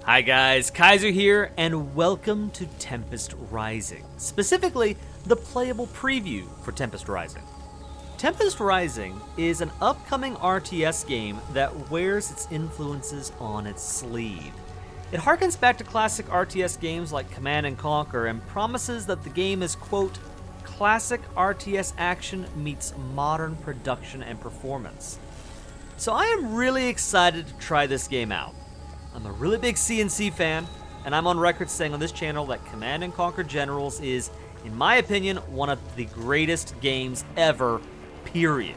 Hi guys, Kaiser here, and welcome to Tempest Rising. Specifically, the playable preview for Tempest Rising. Tempest Rising is an upcoming RTS game that wears its influences on its sleeve. It harkens back to classic RTS games like Command & Conquer and promises that the game is, quote, classic RTS action meets modern production and performance. So I am really excited to try this game out. I'm a really big CNC fan, and I'm on record saying on this channel that Command & Conquer Generals is, in my opinion, one of the greatest games ever, period.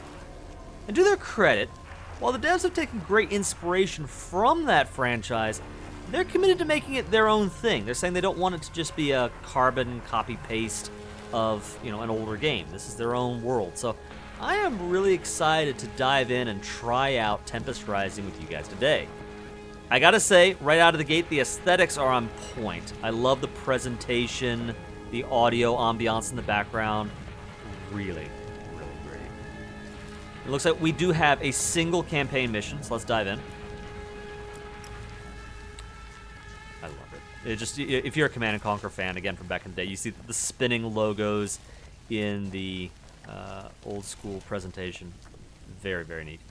And to their credit, while the devs have taken great inspiration from that franchise, they're committed to making it their own thing. They're saying they don't want it to just be a carbon copy-paste of, an older game. This is their own world. So I am really excited to dive in and try out Tempest Rising with you guys today. I gotta say, right out of the gate, the aesthetics are on point. I love the presentation, the audio ambiance in the background. Really, really great. It looks like we do have a single campaign mission, so let's dive in. I love it. If you're a Command & Conquer fan, again, from back in the day, you see the spinning logos in the old school presentation. Very, very neat.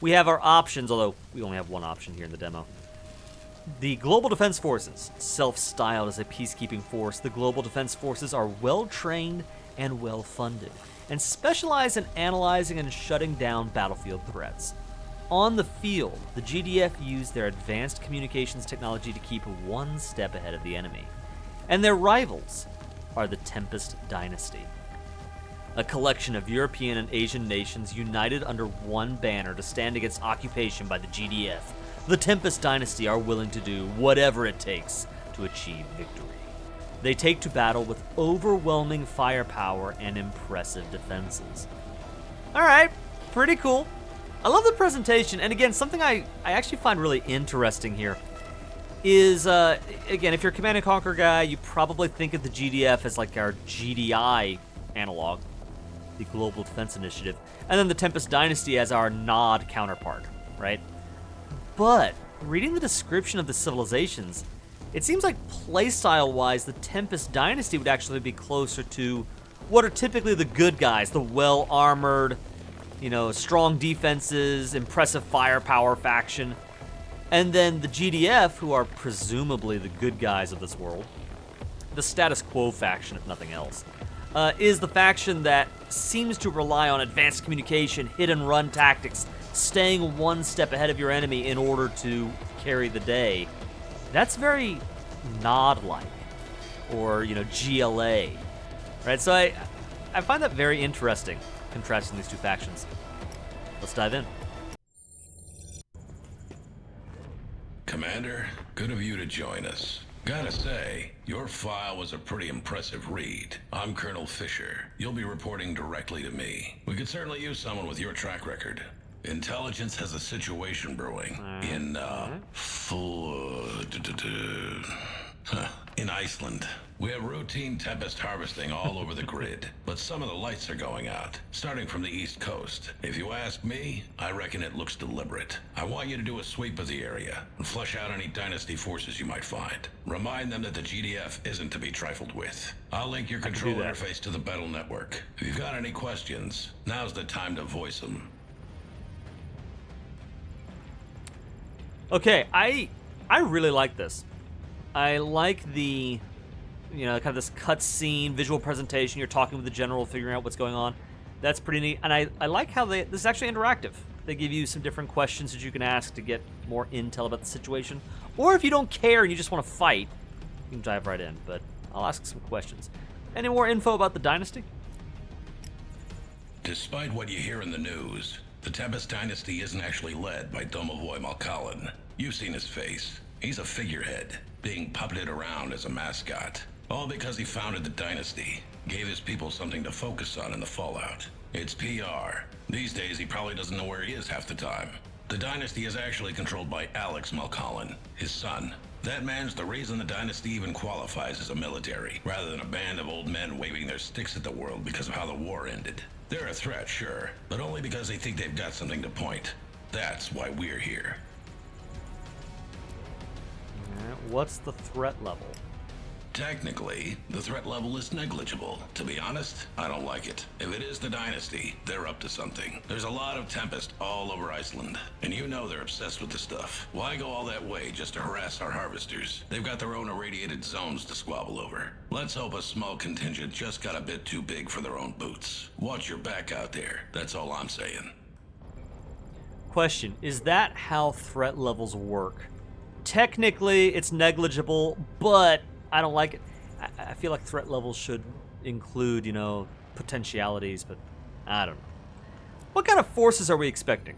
We have our options, although we only have one option here in the demo. The Global Defense Forces, self-styled as a peacekeeping force, the Global Defense Forces are well-trained and well-funded, and specialize in analyzing and shutting down battlefield threats. On the field, the GDF use their advanced communications technology to keep one step ahead of the enemy. And their rivals are the Tempest Dynasty, a collection of European and Asian nations united under one banner to stand against occupation by the GDF. The Tempest Dynasty are willing to do whatever it takes to achieve victory. They take to battle with overwhelming firepower and impressive defenses. Alright, pretty cool. I love the presentation, and again, something I actually find really interesting here is, again, if you're a Command & Conquer guy, you probably think of the GDF as like our GDI analog, the Global Defense Initiative, and then the Tempest Dynasty as our nod counterpart, right? But reading the description of the civilizations, it seems like playstyle-wise, the Tempest Dynasty would actually be closer to what are typically the good guys, the well-armored, strong defenses, impressive firepower faction. And then the GDF, who are presumably the good guys of this world, the status quo faction, if nothing else, is the faction that seems to rely on advanced communication, hit-and-run tactics, staying one step ahead of your enemy in order to carry the day. That's very nod-like, or, GLA, right? So I find that very interesting, contrasting these two factions. Let's dive in. Commander, good of you to join us. Gotta say, your file was a pretty impressive read. I'm Colonel Fisher. You'll be reporting directly to me. We could certainly use someone with your track record. Intelligence has a situation brewing in, in Iceland. We have routine Tempest harvesting all over the grid, but some of the lights are going out, starting from the east coast. If you ask me, I reckon it looks deliberate. I want you to do a sweep of the area and flush out any Dynasty forces you might find. Remind them that the GDF isn't to be trifled with. I'll link your control interface to the battle network. If you've got any questions, now's the time to voice them. Okay, I really like this. I like the, kind of this cutscene, visual presentation. You're talking with the general, figuring out what's going on. That's pretty neat. And I like how this is actually interactive. They give you some different questions that you can ask to get more intel about the situation. Or if you don't care and you just want to fight, you can dive right in. But I'll ask some questions. Any more info about the Dynasty? Despite what you hear in the news, the Tempest Dynasty isn't actually led by Domovoy Malkalin. You've seen his face. He's a figurehead, being puppeted around as a mascot. All because he founded the Dynasty, gave his people something to focus on in the fallout. It's PR. These days, he probably doesn't know where he is half the time. The Dynasty is actually controlled by Alex Malkalin, his son. That man's the reason the Dynasty even qualifies as a military, rather than a band of old men waving their sticks at the world because of how the war ended. They're a threat, sure, but only because they think they've got something to point. That's why we're here. what's the threat level? Technically, the threat level is negligible. To be honest, I don't like it. If it is the Dynasty, they're up to something. There's a lot of Tempest all over Iceland, and you know they're obsessed with the stuff. Why go all that way just to harass our harvesters? They've got their own irradiated zones to squabble over. Let's hope a small contingent just got a bit too big for their own boots. Watch your back out there. That's all I'm saying. Question, is that how threat levels work? Technically, it's negligible, but I don't like it. I feel like threat levels should include, you know, potentialities, but I don't know. What kind of forces are we expecting?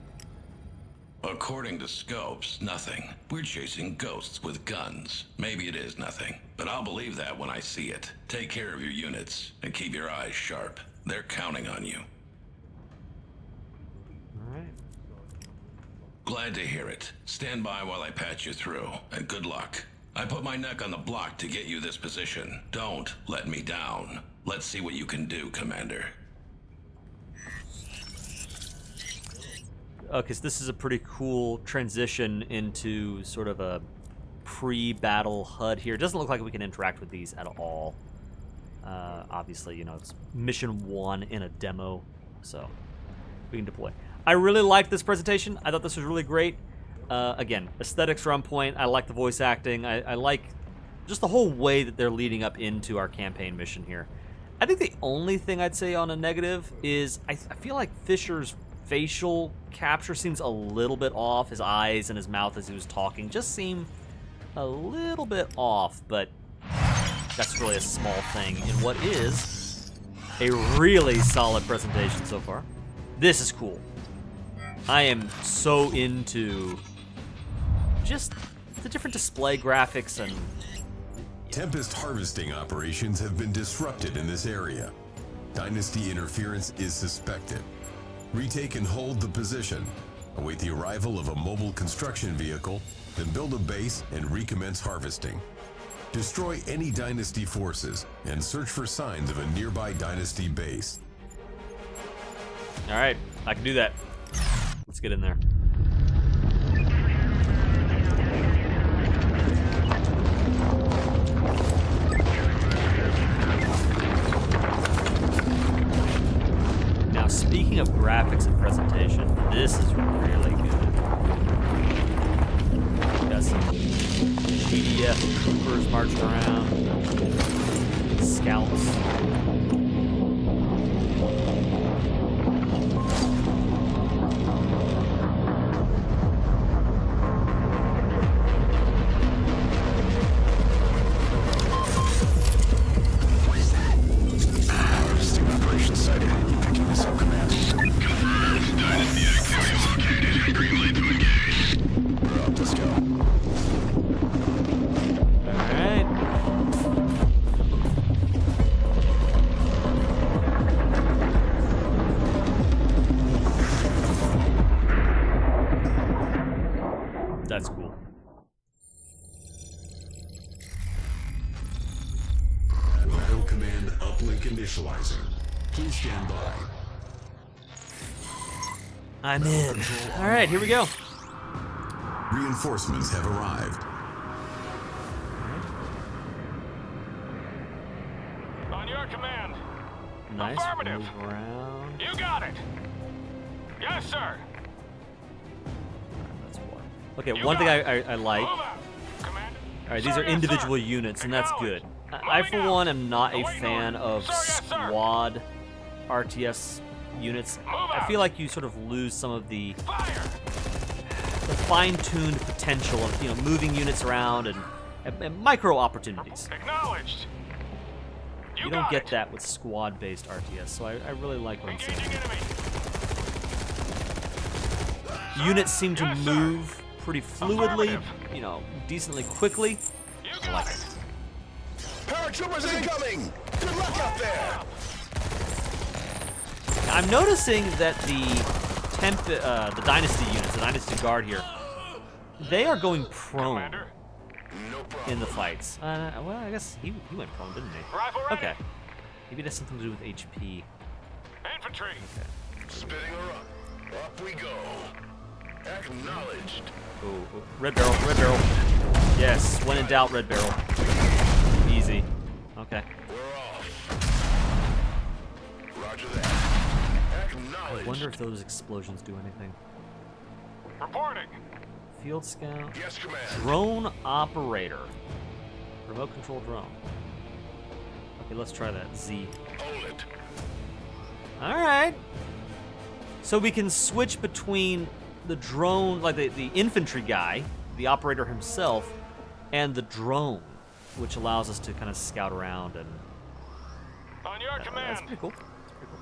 According to scopes, nothing. We're chasing ghosts with guns. Maybe it is nothing, but I'll believe that when I see it. Take care of your units, and keep your eyes sharp. They're counting on you. Alright. Glad to hear it. Stand by while I patch you through, and good luck. I put my neck on the block to get you this position. Don't let me down. Let's see what you can do, Commander. Okay, so this is a pretty cool transition into sort of a pre-battle HUD here. It doesn't look like we can interact with these at all. Obviously, you know, it's mission 1 in a demo, so we can deploy. I really like this presentation. I thought this was really great. Again, aesthetics are on point. I like the voice acting. I like just the whole way that they're leading up into our campaign mission here. I think the only thing I'd say on a negative is I feel like Fisher's facial capture seems a little bit off. His eyes and his mouth as he was talking just seem a little bit off, but that's really a small thing in what is a really solid presentation so far. This is cool. I am so into just the different display graphics and... Tempest harvesting operations have been disrupted in this area. Dynasty interference is suspected. Retake and hold the position. Await the arrival of a mobile construction vehicle, then build a base and recommence harvesting. Destroy any Dynasty forces and search for signs of a nearby Dynasty base. Alright, I can do that. Let's get in there. Now, speaking of graphics and presentation, this is really good. Got some GDF troopers marching around, scouts. That's cool. Battle command uplink initializing. Please stand by. I'm in. All right, here we go. Reinforcements have arrived. On your command. Nice. Affirmative. Move around. You got it. Yes, sir. That's one. Okay, one thing I like. Move out. Commander. All right, these are individual units, and that's good. I, for one, am not a fan of squad RTS units. I feel like you sort of lose some of the fine-tuned potential of, you know, moving units around and micro opportunities. Acknowledged. You don't get that with squad-based RTS, so I really like what I'm seeing. Engaging enemy. Units seem to move pretty fluidly, Affirmative. you know, decently quickly. You I got like it. it. Paratroopers incoming! Good luck out there! I'm noticing that the Dynasty units, the Dynasty Guard here, they are going prone Commander. No problem. in the fights. Well, I guess he went prone, didn't he? Rifle ready. Okay. Maybe it has something to do with HP. Infantry. Spinning her up. Up we go. Acknowledged. Oh, red barrel, red barrel. Yes, when in doubt, red barrel. Easy. Okay. We're off. Roger that. I Acknowledged. wonder if those explosions do anything. Reporting. Field scout. Yes, command. Drone operator. Remote control drone. Okay, let's try that. Z. Hold it. Alright. So we can switch between the drone, like the infantry guy, the operator himself, and the drone, which allows us to kind of scout around and. On your That's command. pretty cool. That's pretty cool.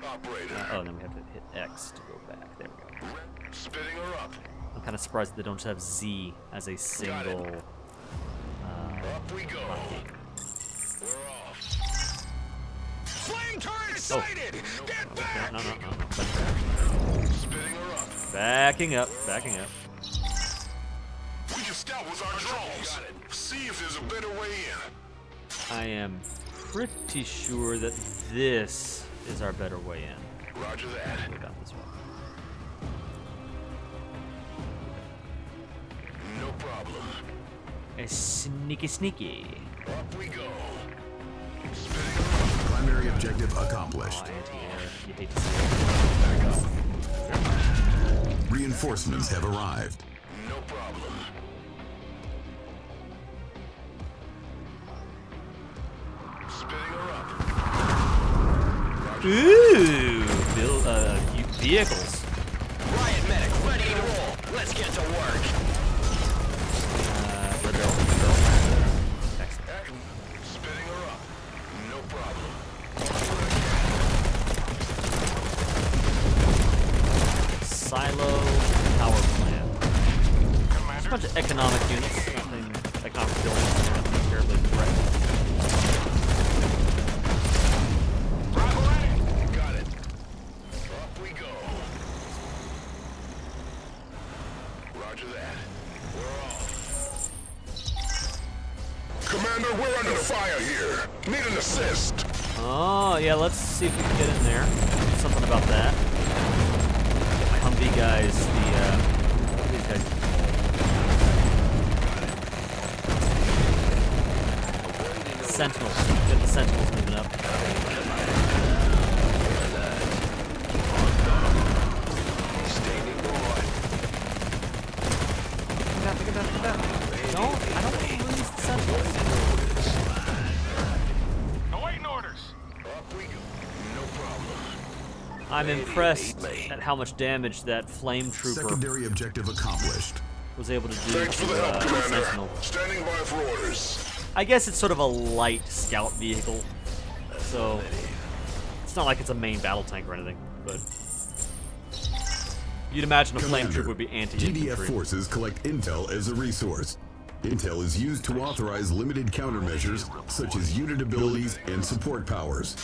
Operator. Oh, and then we have to hit X to go back. There we go. Spinning her up. I'm kind of surprised they don't just have Z as a single. Up we go. hotkey. We're off. Flame turret Oh. sighted. Get back. No. Spinning her up. Backing up. Backing up. We can scout with our drones. Got it. See if there's a better way in. I am pretty sure that this is our better way in. Roger that. Go down this way. No problem. A sneaky. Up we go. Spinning her up. Primary objective Oh, accomplished. anti-air. You hate to see it. Reinforcements have arrived. No problem. Spinning her up. Ooh, vehicles. Riot medic, ready to roll. Let's get to work. Red barrel. Excellent. Spinning her up. No problem. Silo power plant. There's a Commander. bunch of economic units. Nothing economic buildings. Nothing terribly threatening. Bravo ready. Got it. Up we go. Roger that. We're off. Commander, we're under fire here. Need an assist. Oh, yeah, let's see if we can get in there. Something about that. Get my Humvee guys, these guys. Sentinels. Get the Sentinels moving up. Standing by. Get that. No, I don't release the Sentinels. Awaiting orders. Up we go. No problem. I'm impressed at how much damage that flame trooper Secondary objective accomplished. was able to do Thanks for the help, to Commander. Sentinel. Standing by for orders. I guess it's sort of a light scout vehicle, so it's not like it's a main battle tank or anything, but you'd imagine a flame Commander, trooper would be GDF anti-infantry. forces collect intel as a resource. Intel is used to authorize limited countermeasures, such as unit abilities and support powers.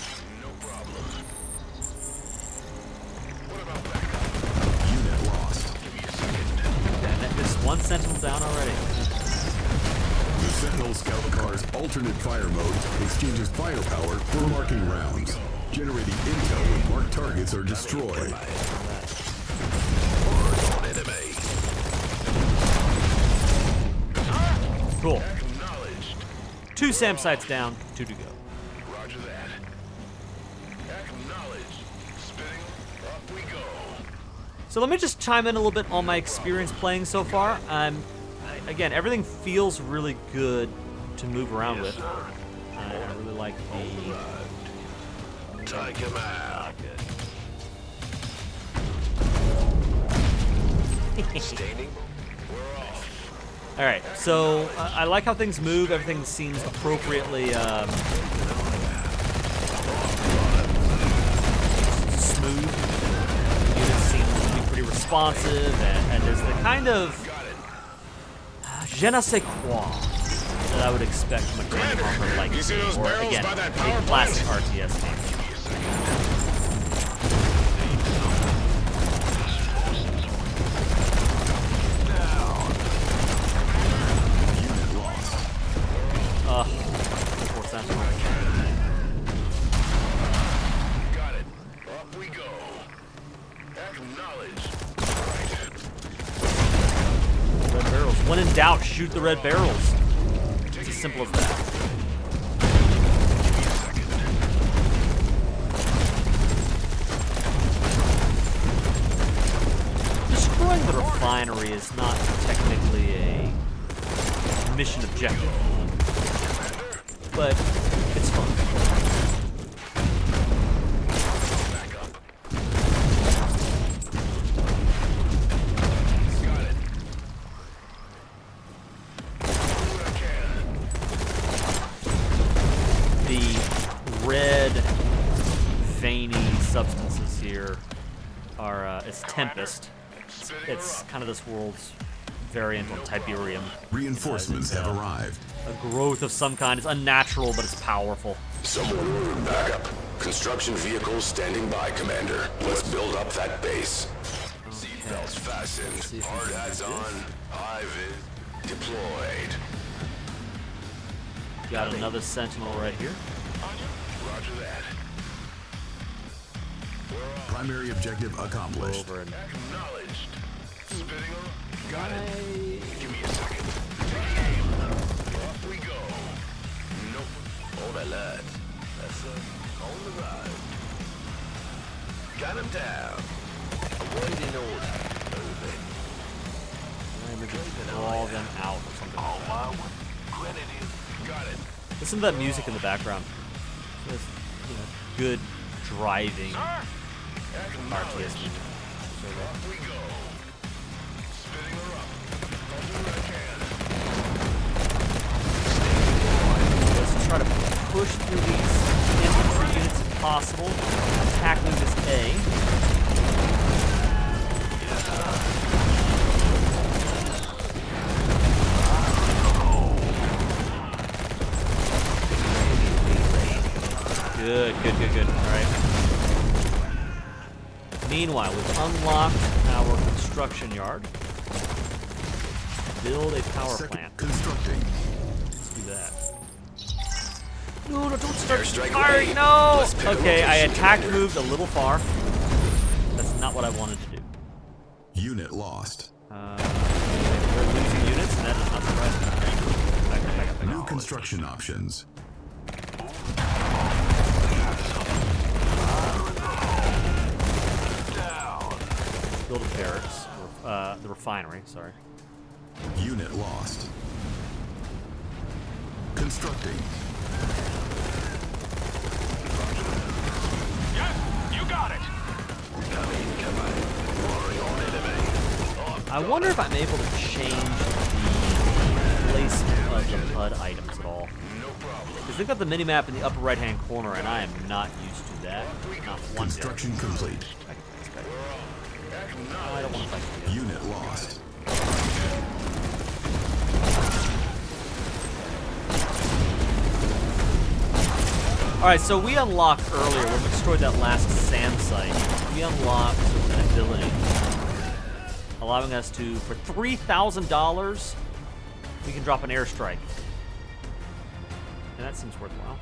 No problem. What about backup? Unit lost. Give me a second. And there's one Sentinel down already. The Sentinel Scout Car's alternate fire mode exchanges firepower for marking rounds, generating intel when marked targets are destroyed. Enemy. Cool. Acknowledged. 2 SAM sites down, 2 to go. Roger that. Acknowledged. Spinning. Up we go. So let me just chime in a little bit on my experience playing so far. Again, everything feels really good to move around with. I really like the. Take him out. Standing. We're off. All right, so I like how things move. Everything seems appropriately smooth. Units seem to be pretty responsive, and there's the kind of je ne sais quoi that I would expect from a Command & Conquer like, You see those or barrels again, by that a power classic plant? RTS game. Unit lost. Poor Sentinel. Got it. Up we go. Acknowledged. Right. Red barrels. When in doubt, shoot shoot the red barrels. It's as simple as that. Destroying the refinery is not technically a mission objective, but it's fun. The red, veiny substances here are it's Tempest. It's kind of this world's variant on Tiberium. Reinforcements have arrived. A growth of some kind. It's unnatural, but it's powerful. Someone ordered backup. Construction vehicles standing by, Commander. Let's build up that base. Seatbelts fastened. Hard hats on. High vis deployed. Got another sentinel right here. Roger that. Primary objective accomplished. Over and Acknowledged. Spinning around. Got it. Give me a second. Off we go. Nope. Hold alert. That's on the rise. Got him down. Awaiting order. Moving. I'm gonna just draw them out or something like that. Grenadier. Got it. Listen to that music in the background. It's, good driving RTS music. Off we go. Spinning her up. I'll do what I can. Let's try to push through these infantry units if possible. Attack move is A. Good. All right. Meanwhile, we've unlocked our construction yard. Build a power plant. Constructing. Let's do that. No, don't start Airstrike firing. ready. No. Let's pick a Okay, I location attack commander. moved a little far. That's not what I wanted to do. Unit lost. We're losing units, and that is not surprising. Back New up. construction options. Build a barracks. The refinery, sorry. Unit lost. Constructing. Yes, you got it. I wonder if I'm able to change the placement of the HUD items at all. Because they've got the minimap in the upper right-hand corner, and I am not used to that. Not one bit. Construction complete. I don't want to touch it. Unit lost. Alright, so we unlocked earlier, when we destroyed that last SAM site, we unlocked an ability allowing us to, for $3,000, we can drop an airstrike. And that seems worthwhile.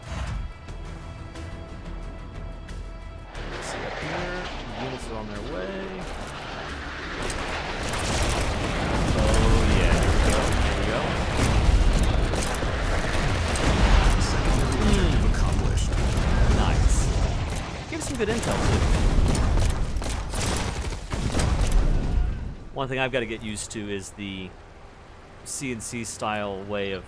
Let's see up here. Units are on their way. Oh yeah, here we go. Accomplished. Nice. Give some good intel too. One thing I've got to get used to is the CNC style way of,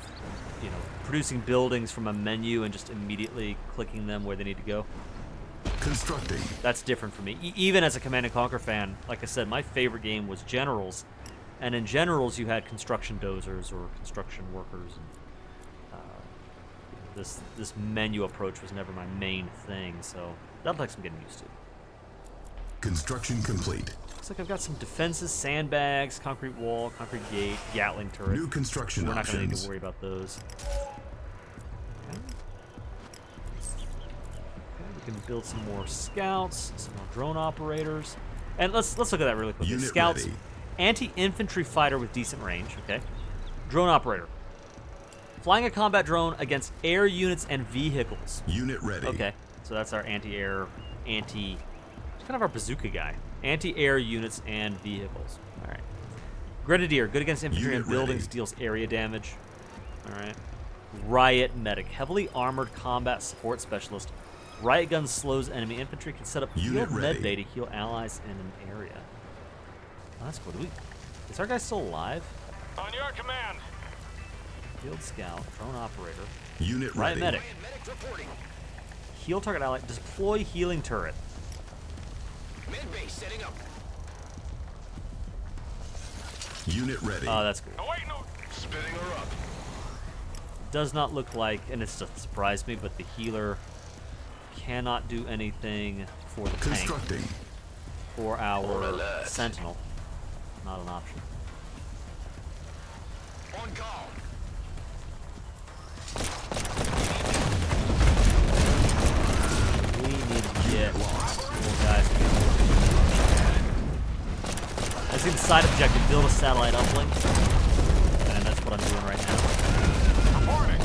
producing buildings from a menu and just immediately clicking them where they need to go. Constructing. That's different for me. Even as a Command & Conquer fan, like I said, my favorite game was Generals, and in Generals you had construction dozers or construction workers. And, this menu approach was never my main thing, so that'll take some getting used to. Construction complete. Looks like I've got some defenses, sandbags, concrete wall, concrete gate, Gatling turret. New construction We're not going to need options. to worry about those. Okay. We can build some more scouts, some more drone operators, and let's look at that really quickly. Unit Scouts, ready. anti-infantry fighter with decent range. Okay. Drone operator, flying a combat drone against air units and vehicles. Unit ready. Okay, so that's our anti-air, it's kind of our bazooka guy. Anti-air units and vehicles. All right. Grenadier, good against infantry Unit and buildings, ready. deals area damage. All right. Riot medic, heavily armored combat support specialist. Riot gun slows enemy infantry, can set up Unit field ready. med bay to heal allies in an area. Oh, that's cool. Is our guy still alive? On your command. Field scout, drone operator, Unit riot ready. medic. Medic reporting. Heal target ally. Deploy healing turret. Med base setting up. Unit ready. Oh, that's cool. Awaiting orders. Spinning her up. Does not look like, and it's just surprised me, but the healer cannot do anything for the tank Constructing. or our alert. sentinel. Not an option. On call. We need to get more guys. I see the side objective, build a satellite uplink. And that's what I'm doing right now. Reporting.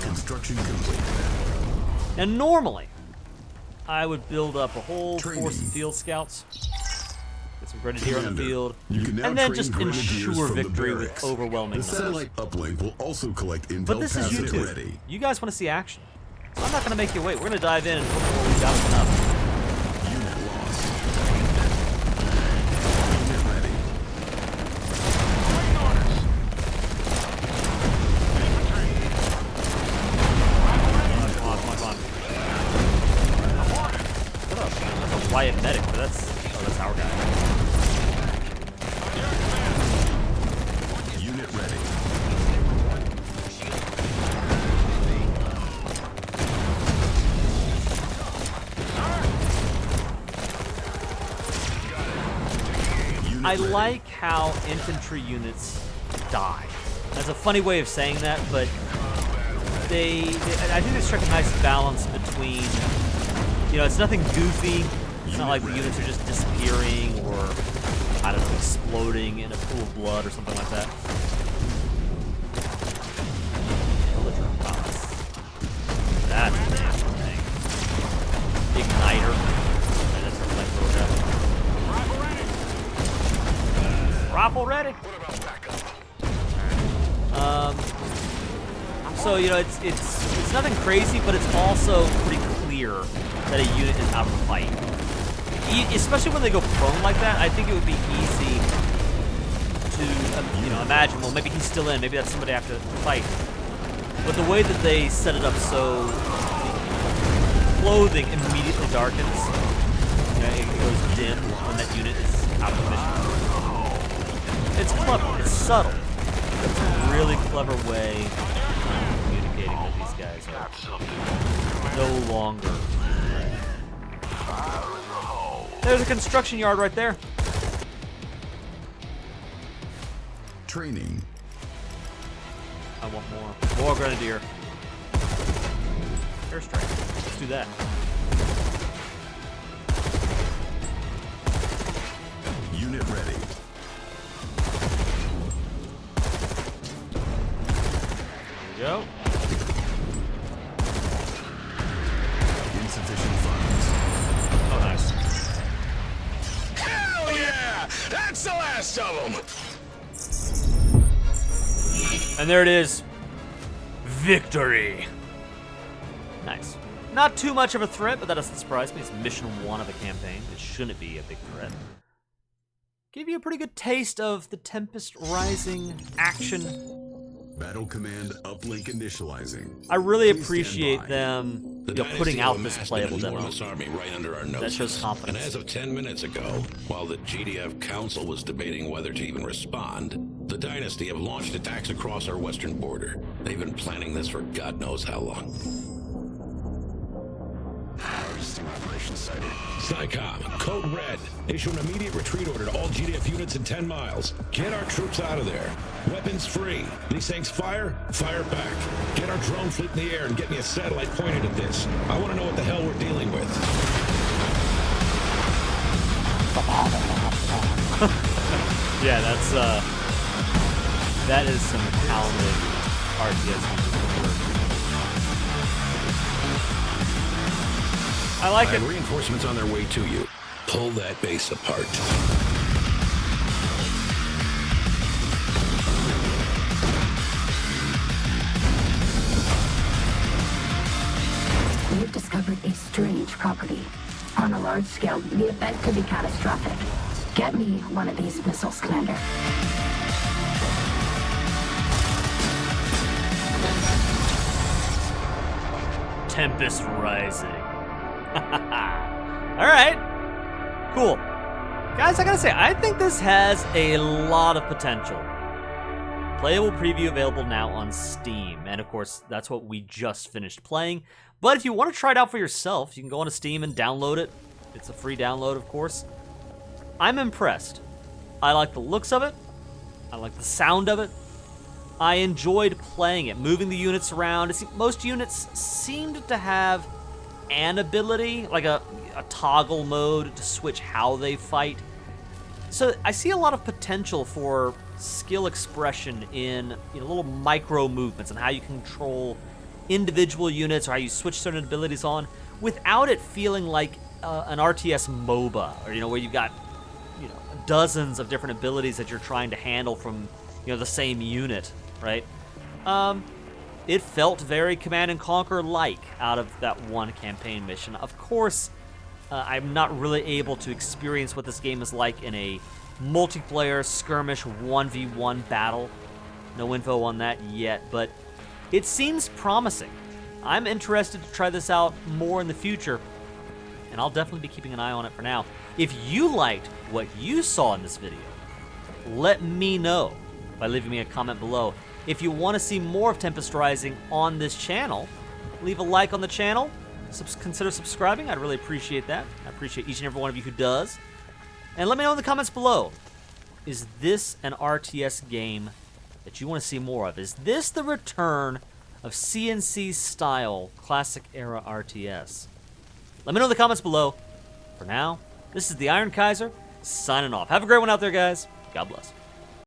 Construction complete. And normally, I would build up a whole Training. force of field scouts. Get some grenadier on the Commander, field. you can now And then train just grenadiers ensure from the victory with barracks. overwhelming The numbers. satellite uplink will also collect intel But this is passive YouTube. ready. You guys want to see action. So I'm not going to make you wait. We're going to dive in and look for what we've got coming up. Unit lost. Unit ready. Awaiting orders. Infantry. Come on. Reporting. What up? That's a riot medic, but that's our guy. On your command. Unit ready. Unit I ready. like how infantry units die. That's a funny way of saying that, but I think they strike a nice balance between, it's nothing goofy. It's not like the units are just disappearing or, I don't know, exploding in a pool of blood or something like that. Villager bots. That's a damn thing. Igniter. Yeah, that's a flamethrower guy. Rifle ready. Rifle ready. What about backup? So it's nothing crazy, but it's also pretty clear that a unit is out of the fight. Especially when they go prone like that, I think it would be easy to imagine. Well, maybe he's still in. Maybe that's somebody after the fight. But the way that they set it up, so the clothing immediately darkens. It goes dim when that unit is out of mission. It's clever. It's subtle. It's a really clever way of communicating that these guys are no longer. There's a construction yard right there. Training. I want more. More grenadier. Airstrike. Let's do that. Unit ready. There we go. Insufficient funds. Oh, nice. Hell yeah! That's the last of them! And there it is. Victory. Nice. Not too much of a threat, but that doesn't surprise me. It's mission 1 of a campaign. It shouldn't be a big threat. Give you a pretty good taste of the Tempest Rising action. Battle command uplink initializing. I really Please appreciate stand by. them The putting Dynasty out amassed this an playable demo. enormous army right under our noses. shows confidence. And as of 10 minutes ago, while the GDF Council was debating whether to even respond, the Dynasty have launched attacks across our western border. They've been planning this for God knows how long. Harvesting operation sighted. SciComm, Code Red. Issue an immediate retreat order to all GDF units in 10 miles. Get our troops out of there. Weapons free. These things fire, fire back. Get our drone fleet in the air and get me a satellite pointed at this. I want to know what the hell we're dealing with. Yeah, that is some talented RTS. I like it. Reinforcements on their way to you. Pull that base apart. discovered a strange property. On a large scale, the event could be catastrophic. Get me one of these missiles, Commander. Tempest Rising. Alright. Cool. Guys, I gotta say, I think this has a lot of potential. Playable preview available now on Steam. And of course, that's what we just finished playing. But if you want to try it out for yourself, you can go onto Steam and download it. It's a free download, of course. I'm impressed. I like the looks of it. I like the sound of it. I enjoyed playing it, moving the units around. Most units seemed to have an ability, like a toggle mode to switch how they fight. So I see a lot of potential for skill expression in little micro movements and how you control individual units or how you switch certain abilities on without it feeling like an RTS MOBA, or where you've got dozens of different abilities that you're trying to handle from the same unit, right? It felt very Command and Conquer like out of that one campaign mission. Of course, I'm not really able to experience what this game is like in a multiplayer skirmish 1v1 battle. No info on that yet, but it seems promising. I'm interested to try this out more in the future, and I'll definitely be keeping an eye on it for now. If you liked what you saw in this video, let me know by leaving me a comment below. If you want to see more of Tempest Rising on this channel, leave a like on the channel. Consider subscribing. I'd really appreciate that. I appreciate each and every one of you who does. And let me know in the comments below, is this an RTS game that you want to see more of? Is this the return of CNC-style classic-era RTS? Let me know in the comments below. For now, this is the Iron Kaiser, signing off. Have a great one out there, guys. God bless.